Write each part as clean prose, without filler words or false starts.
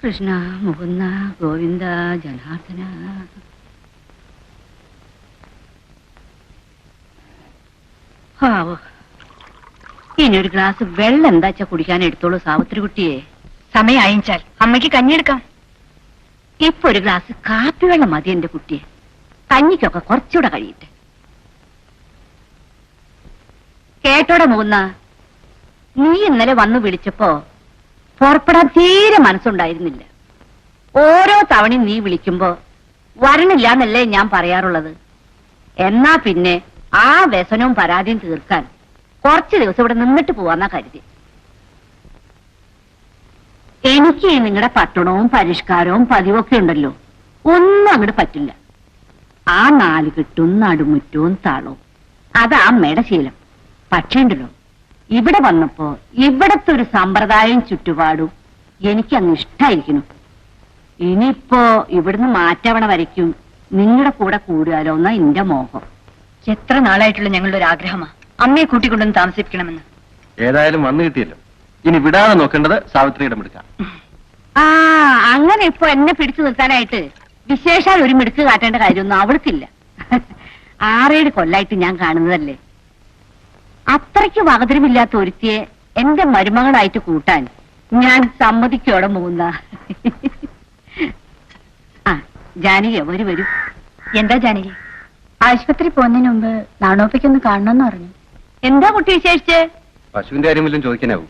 കൃഷ്ണ മുകുന്ദ ഗോവിന്ദ ജനാർദ്ദന. ഇനി ഒരു ഗ്ലാസ് വെള്ളം എന്താച്ചാ കുടിക്കാൻ എടുത്തോളൂ സാവിത്രി കുട്ടിയെ. സമയം അയച്ചാൽ അമ്മയ്ക്ക് കഞ്ഞിയെടുക്കാം. ഇപ്പൊ ഒരു ഗ്ലാസ് കാപ്പി വെള്ളം മതി എന്റെ കുട്ടിയെ. കഞ്ഞിക്കൊക്കെ കുറച്ചുകൂടെ കഴിയട്ടെ. കേട്ടോടെ മുകുന്ന, നീ ഇന്നലെ വന്നു വിളിച്ചപ്പോ പുറപ്പെടാൻ തീരെ മനസ്സുണ്ടായിരുന്നില്ല. ഓരോ തവണയും നീ വിളിക്കുമ്പോ വരണില്ല എന്നല്ലേ ഞാൻ പറയാറുള്ളത്. എന്നാ പിന്നെ ആ വ്യസനവും പരാതിയും തീർക്കാൻ കുറച്ചു ദിവസം ഇവിടെ നിന്നിട്ട് പോവാന്നാ കരുതി. എനിക്ക് നിങ്ങളുടെ പട്ടണവും പരിഷ്കാരവും പതിവൊക്കെ ഉണ്ടല്ലോ, ഒന്നും അങ്ങോട്ട് പറ്റില്ല. ആ നാലുകെട്ടും നടുമുറ്റവും താളവും അതാ അമ്മയുടെ ശീലം. പക്ഷേ ഉണ്ടല്ലോ, ഇവിടെ വന്നപ്പോ ഇവിടത്തെ ഒരു സമ്പ്രദായവും ചുറ്റുപാടും എനിക്കങ്ങ് ഇഷ്ടായിരിക്കുന്നു. ഇനിയിപ്പോ ഇവിടുന്ന് മാറ്റവണ വരയ്ക്കും നിങ്ങളുടെ കൂടെ കൂടുകയാലോ എന്നാ എന്റെ മോഹം. എത്ര നാളായിട്ടുള്ള ഞങ്ങളുടെ ഒരു ആഗ്രഹമാ അമ്മയെ കൂട്ടിക്കൊണ്ടൊന്ന് താമസിപ്പിക്കണമെന്ന്. ഏതായാലും വന്നു കിട്ടിയല്ലോ, ഇനി വിടാതെ നോക്കേണ്ടത് സാവിത്രിയുടെ മിടുക്കാം. ആ അങ്ങനെ ഇപ്പൊ എന്നെ പിടിച്ചു നിർത്താനായിട്ട് വിശേഷാൽ ഒരു മിടുക്ക് കാട്ടേണ്ട കാര്യമൊന്നും അവൾക്കില്ല. 6-7 കൊല്ലായിട്ട് ഞാൻ കാണുന്നതല്ലേ. അത്രയ്ക്ക് വകതിരിവില്ലാത്ത ഒരുത്തിയെ എന്റെ മരുമകളായിട്ട് കൂട്ടാൻ ഞാൻ സമ്മതിക്കോടെ പോകുന്ന. ആ ജാനകി വരൂ. എന്താ ജാനകി? ആശുപത്രി പോകുന്നതിന് മുമ്പ് നാണോപ്പയ്ക്കൊന്ന് കാണണമെന്ന് പറഞ്ഞു. എന്താ കുട്ടി വിശേഷിച്ച്? പശുവിന്റെ കാര്യം വല്ലതും ചോദിക്കാനാവും.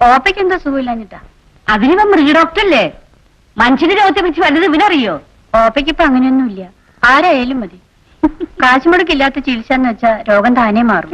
ഓപ്പയ്ക്ക് എന്താ സുഖമില്ലാഞ്ഞിട്ടാ? അതിനിപ്പോ മൃഗ ഡോക്ടറല്ലേ, മനുഷ്യന്റെ രോഗത്തെ കുറിച്ച് വല്ലത് ഇവനറിയോ? ഓപ്പയ്ക്ക് ഇപ്പൊ അങ്ങനെയൊന്നുമില്ല, ആരായാലും മതി. കാശ് മുടക്കില്ലാത്ത ചികിത്സ എന്ന് വെച്ചാ രോഗം താനേ മാറും.